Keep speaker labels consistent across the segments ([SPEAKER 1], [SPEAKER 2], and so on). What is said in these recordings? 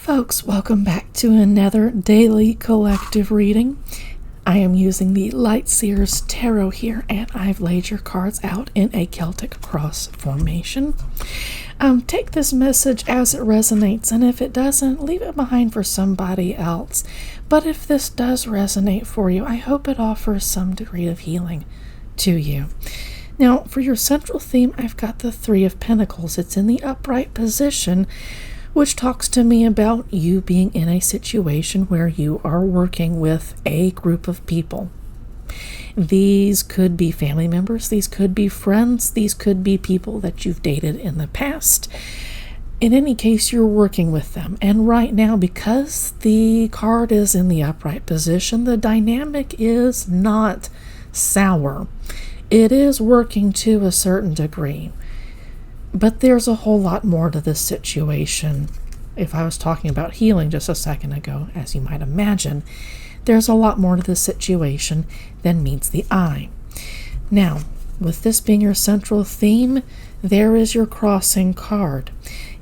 [SPEAKER 1] folks, welcome back to another daily collective reading. I am using the Lightseer's Tarot here, and I've laid your cards out in a Celtic cross formation. Take this message as it resonates, and if it doesn't, leave it behind for somebody else. But if this does resonate for you, I hope it offers some degree of healing to you. Now, for your central theme, I've got the Three of Pentacles. It's in the upright position, which talks to me about you being in a situation where you are working with a group of people. These could be family members, these could be friends, these could be people that you've dated in the past. In any case, you're working with them. And right now, because the card is in the upright position, the dynamic is not sour. It is working to a certain degree. But there's a whole lot more to this situation. If I was talking about healing just a second ago, as you might imagine, there's a lot more to this situation than meets the eye. Now, with this being your central theme, there is your crossing card.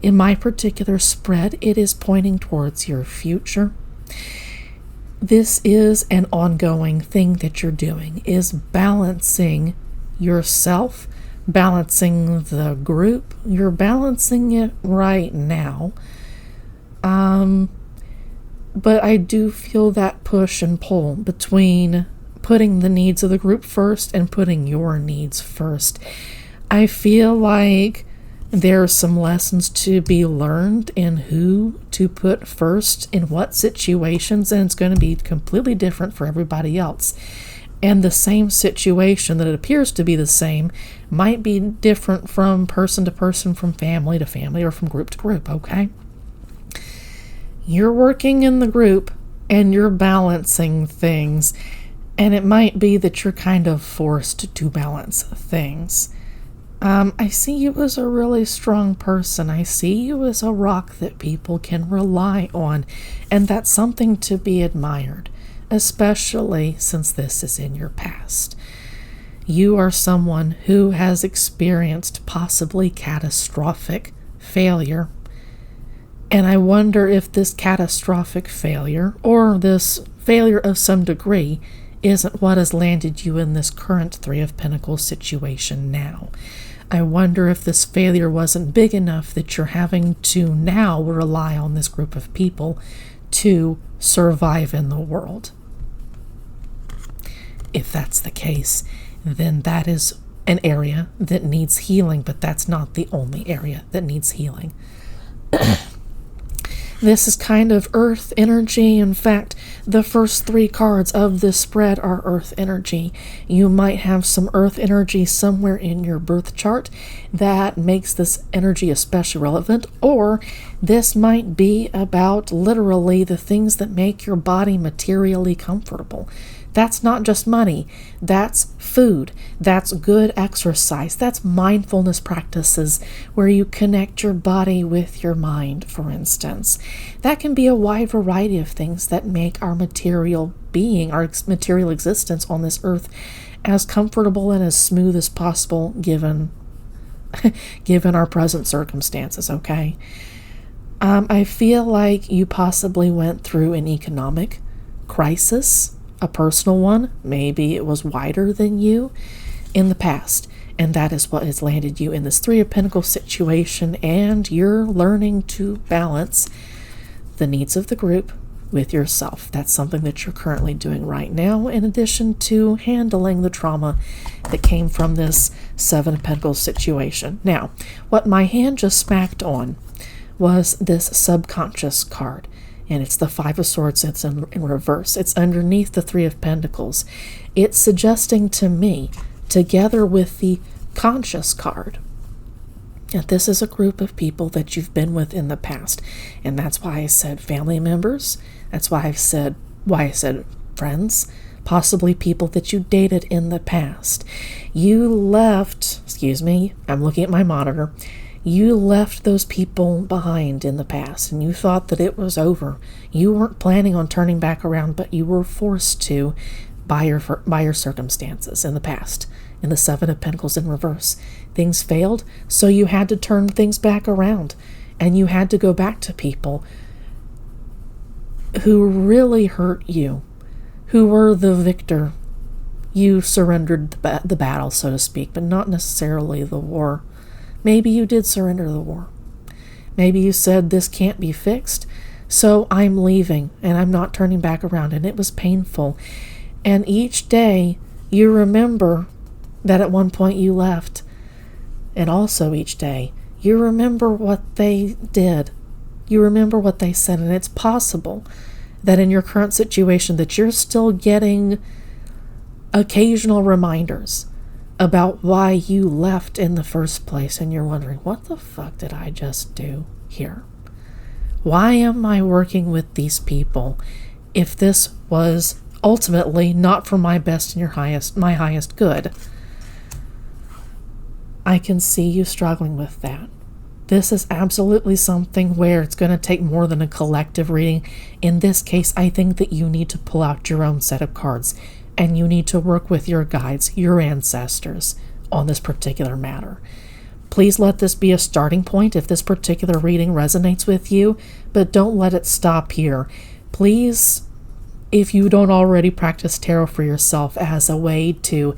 [SPEAKER 1] In my particular spread, it is pointing towards your future. This is an ongoing thing that you're doing, is balancing yourself, balancing the group. You're balancing it right now. But I do feel that push and pull between putting the needs of the group first and putting your needs first. I feel like there are some lessons to be learned in who to put first in what situations, and it's going to be completely different for everybody else. And the same situation that it appears to be the same might be different from person to person, from family to family, or from group to group, okay? You're working in the group and you're balancing things, and it might be that you're kind of forced to balance things. I see you as a really strong person. I see you as a rock that people can rely on, and that's something to be admired, especially since this is in your past. You are someone who has experienced possibly catastrophic failure. And I wonder if this catastrophic failure, or this failure of some degree, isn't what has landed you in this current Three of Pentacles situation now. I wonder if this failure wasn't big enough that you're having to now rely on this group of people to survive in the world. If that's the case, then that is an area that needs healing, but that's not the only area that needs healing. This is kind of earth energy. In fact, the first three cards of this spread are earth energy. You might have some earth energy somewhere in your birth chart that makes this energy especially relevant, or this might be about literally the things that make your body materially comfortable. That's not just money. That's food. That's good exercise. That's mindfulness practices where you connect your body with your mind, for instance. That can be a wide variety of things that make our material being, our material existence on this earth as comfortable and as smooth as possible given our present circumstances, okay? I feel like you possibly went through an economic crisis, a personal one. Maybe it was wider than you in the past, and that is what has landed you in this Three of Pentacles situation, and you're learning to balance the needs of the group with yourself. That's something that you're currently doing right now, in addition to handling the trauma that came from this Seven of Pentacles situation. Now, what my hand just smacked on was this subconscious card. And it's the Five of Swords. It's in reverse. It's underneath the Three of Pentacles. It's suggesting to me, together with the conscious card, that this is a group of people that you've been with in the past. And that's why I said family members. That's why I said friends, possibly people that you dated in the past. You left, I'm looking at my monitor. You left those people behind in the past, and you thought that it was over. You weren't planning on turning back around, but you were forced to by your circumstances in the past. In the Seven of Pentacles in reverse, things failed, so you had to turn things back around, and you had to go back to people who really hurt you, who were the victor. You surrendered the battle, so to speak, but not necessarily the war. Maybe you did surrender the war. Maybe you said, this can't be fixed, so I'm leaving and I'm not turning back around. And it was painful. And each day you remember that at one point you left. And also each day you remember what they did. You remember what they said. And it's possible that in your current situation that you're still getting occasional reminders about why you left in the first place, and you're wondering, what the fuck did I just do here? Why am I working with these people if this was ultimately not for my best and my highest good? I can see you struggling with that. This is absolutely something where it's going to take more than a collective reading. In this case, I think that you need to pull out your own set of cards, and you need to work with your guides, your ancestors, on this particular matter. Please let this be a starting point if this particular reading resonates with you, but don't let it stop here. Please, if you don't already practice tarot for yourself as a way to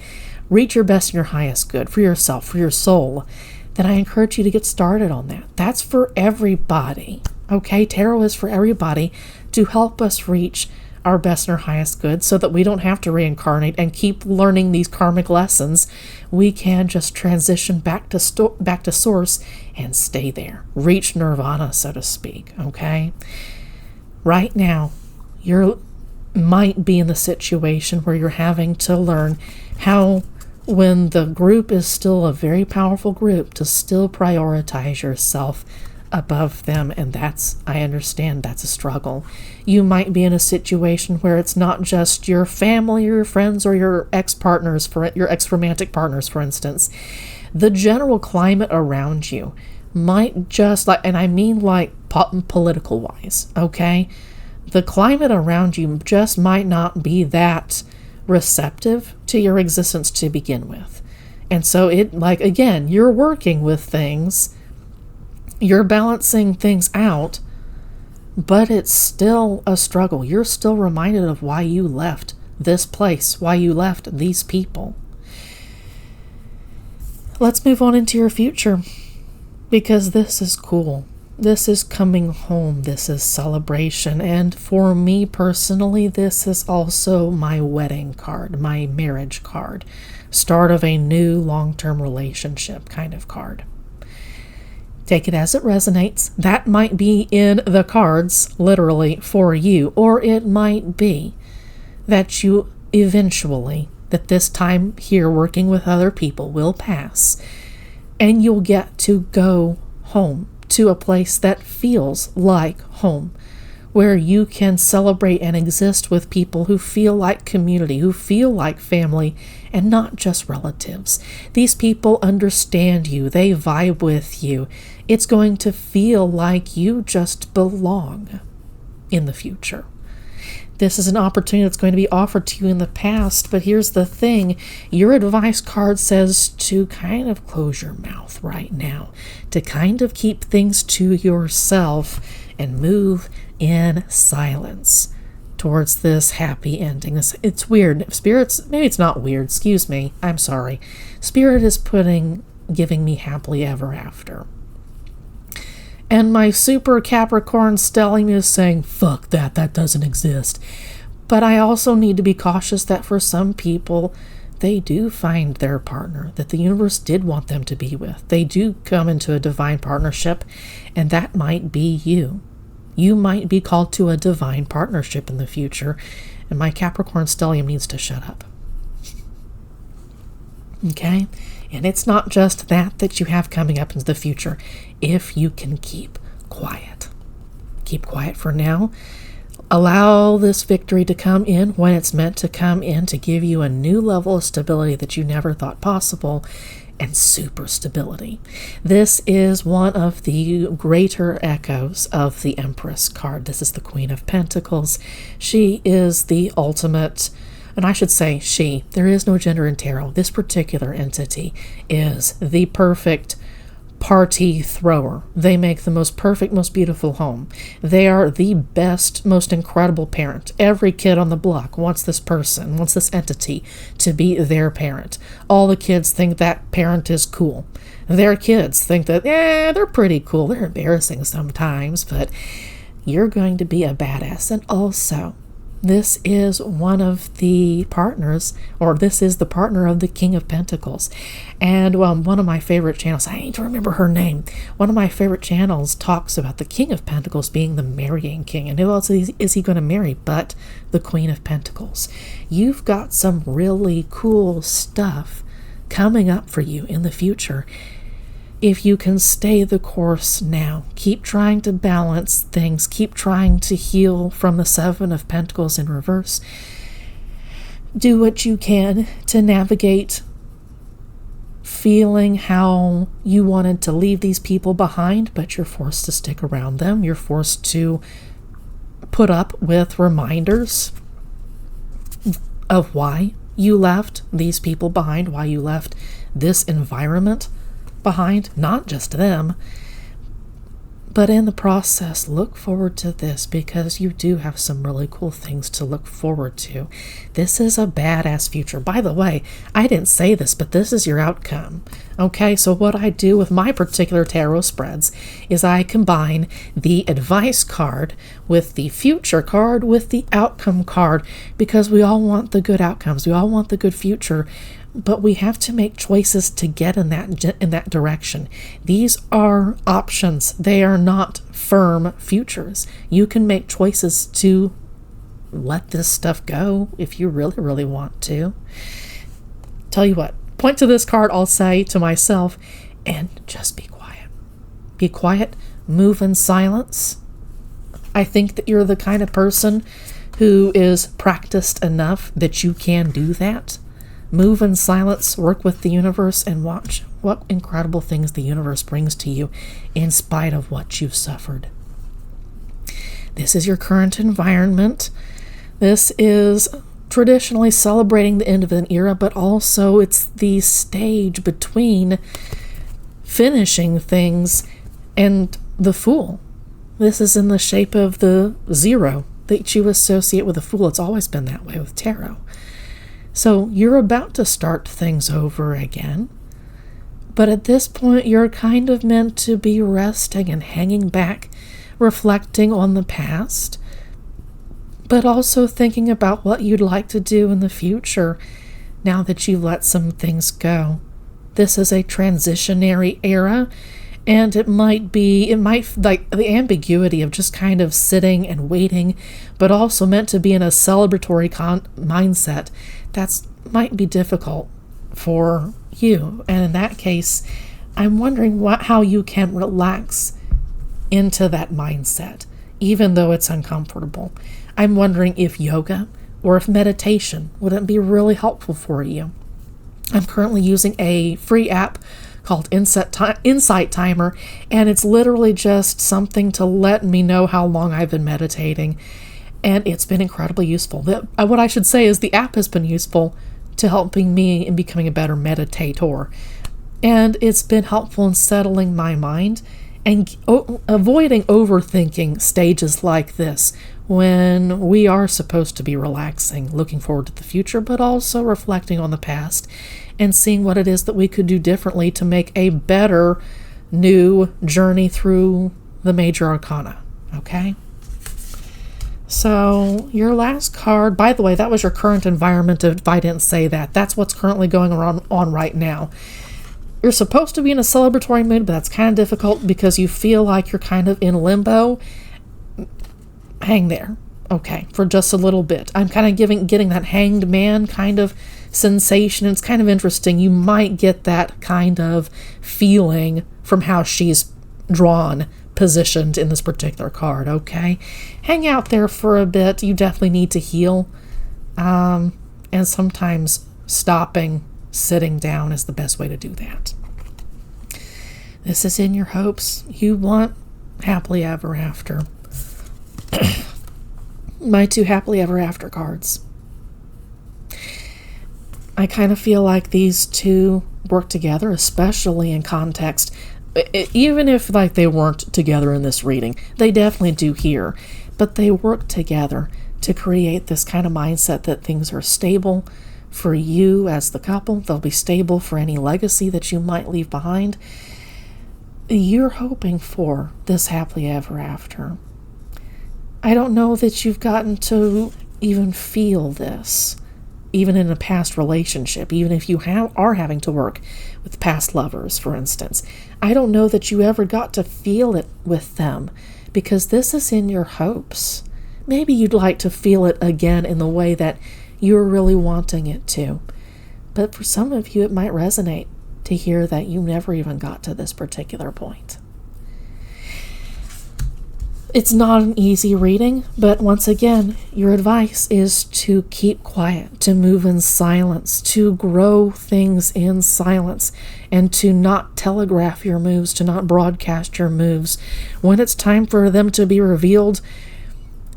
[SPEAKER 1] reach your best and your highest good for yourself, for your soul, then I encourage you to get started on that. That's for everybody, okay? Tarot is for everybody to help us reach our best and our highest good so that we don't have to reincarnate and keep learning these karmic lessons. We can just transition back to source and stay there. Reach nirvana, so to speak, okay? Right now, you might be in the situation where you're having to learn how, when the group is still a very powerful group, to still prioritize yourself above them. And I understand that's a struggle. You might be in a situation where it's not just your family or your friends or your ex-partners, your ex-romantic partners, for instance. The general climate around you might just, and I mean political wise, okay? The climate around you just might not be that receptive to your existence to begin with. And so again, you're working with things, you're balancing things out, but it's still a struggle. You're still reminded of why you left this place, why you left these people. Let's move on into your future, because this is cool. This is coming home. This is celebration. And for me personally, this is also my wedding card, my marriage card, start of a new long-term relationship kind of card. Take it as it resonates. That might be in the cards, literally, for you. Or it might be that you eventually, that this time here working with other people will pass, and you'll get to go home to a place that feels like home, where you can celebrate and exist with people who feel like community, who feel like family, and not just relatives. These people understand you. They vibe with you. It's going to feel like you just belong in the future. This is an opportunity that's going to be offered to you in the past, but here's the thing. Your advice card says to kind of close your mouth right now, to kind of keep things to yourself and move in silence towards this happy ending. It's weird. Spirits, maybe it's not weird. Excuse me. I'm sorry. Spirit is giving me happily ever after. And my super Capricorn stellium is saying, fuck that doesn't exist. But I also need to be cautious that for some people, they do find their partner that the universe did want them to be with. They do come into a divine partnership, and that might be you. You might be called to a divine partnership in the future, and my Capricorn stellium needs to shut up. Okay? And it's not just that you have coming up into the future. If you can keep quiet. Keep quiet for now. Allow this victory to come in when it's meant to come in, to give you a new level of stability that you never thought possible, and super stability. This is one of the greater echoes of the Empress card. This is the Queen of Pentacles. She is the ultimate, and I should say there is no gender in tarot. This particular entity is the perfect party thrower. They make the most perfect, most beautiful home. They are the best, most incredible parent. Every kid on the block wants this person, wants this entity to be their parent. All the kids think that parent is cool. Their kids think that, they're pretty cool. They're embarrassing sometimes, but you're going to be a badass. And also, this is one of the partners, or this is the partner of the King of Pentacles. And one of my favorite channels, I need to remember her name, one of my favorite channels talks about the King of Pentacles being the marrying king. And who else is he going to marry but the Queen of Pentacles? You've got some really cool stuff coming up for you in the future. If you can stay the course now, keep trying to balance things, keep trying to heal from the Seven of Pentacles in reverse. Do what you can to navigate feeling how you wanted to leave these people behind, but you're forced to stick around them. You're forced to put up with reminders of why you left these people behind, why you left this environment behind, not just them. But in the process, look forward to this, because you do have some really cool things to look forward to. This is a badass future. By the way, I didn't say this, but this is your outcome. Okay, so what I do with my particular tarot spreads is I combine the advice card with the future card with the outcome card, because we all want the good outcomes. We all want the good future. But we have to make choices to get in that direction. These are options. They are not firm futures. You can make choices to let this stuff go if you really, really want to. Tell you what, point to this card, I'll say to myself, and just be quiet. Be quiet, move in silence. I think that you're the kind of person who is practiced enough that you can do that. Move in silence, work with the universe, and watch what incredible things the universe brings to you in spite of what you've suffered. This is your current environment. This is traditionally celebrating the end of an era, but also it's the stage between finishing things and the Fool. This is in the shape of the 0 that you associate with the Fool. It's always been that way with tarot. So you're about to start things over again. But at this point, you're kind of meant to be resting and hanging back, reflecting on the past, but also thinking about what you'd like to do in the future now that you've let some things go. This is a transitionary era, and it might like the ambiguity of just kind of sitting and waiting, but also meant to be in a celebratory mindset. That's might be difficult for you. And in that case, I'm wondering how you can relax into that mindset, even though it's uncomfortable. I'm wondering if yoga or if meditation wouldn't be really helpful for you. I'm currently using a free app called Insight Timer, and it's literally just something to let me know how long I've been meditating. And it's been incredibly useful. What I should say is the app has been useful to helping me in becoming a better meditator. And it's been helpful in settling my mind and avoiding overthinking stages like this when we are supposed to be relaxing, looking forward to the future, but also reflecting on the past and seeing what it is that we could do differently to make a better new journey through the major arcana. Okay? So your last card, by the way, that was your current environment. If I didn't say that, that's what's currently going on right now. You're supposed to be in a celebratory mood, but that's kind of difficult because you feel like you're kind of in limbo. Hang there, okay, for just a little bit. I'm kind of getting that hanged man kind of sensation. It's kind of interesting. You might get that kind of feeling from how she's positioned in this particular card, okay? Hang out there for a bit. You definitely need to heal. And sometimes sitting down is the best way to do that. This is in your hopes. You want happily ever after. My 2 happily ever after cards. I kind of feel like these two work together, especially in context even if like they weren't together in this reading, they definitely do here, but they work together to create this kind of mindset that things are stable for you as the couple. They'll be stable for any legacy that you might leave behind. You're hoping for this happily ever after. I don't know that you've gotten to even feel this, even in a past relationship, even if you are having to work with past lovers, for instance. I don't know that you ever got to feel it with them, because this is in your hopes. Maybe you'd like to feel it again in the way that you're really wanting it to. But for some of you, it might resonate to hear that you never even got to this particular point. It's not an easy reading, but once again, your advice is to keep quiet, to move in silence, to grow things in silence, and to not telegraph your moves, to not broadcast your moves. When it's time for them to be revealed,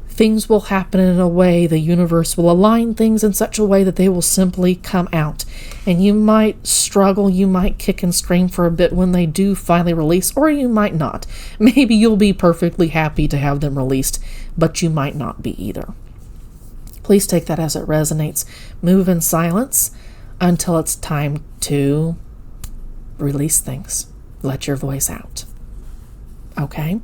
[SPEAKER 1] things will happen in a way, the universe will align things in such a way that they will simply come out. And you might struggle, you might kick and scream for a bit when they do finally release, or you might not. Maybe you'll be perfectly happy to have them released, but you might not be either. Please take that as it resonates. Move in silence until it's time to release things. Let your voice out. Okay?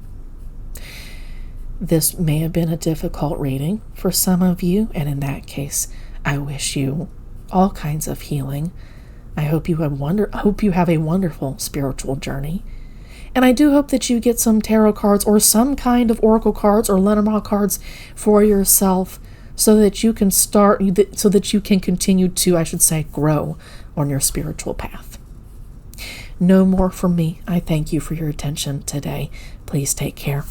[SPEAKER 1] This may have been a difficult reading for some of you, and in that case, I wish you all kinds of healing. I hope you have a wonderful spiritual journey. And I do hope that you get some tarot cards or some kind of oracle cards or Lenormand cards for yourself so that you can continue to, I should say, grow on your spiritual path. No more from me. I thank you for your attention today. Please take care.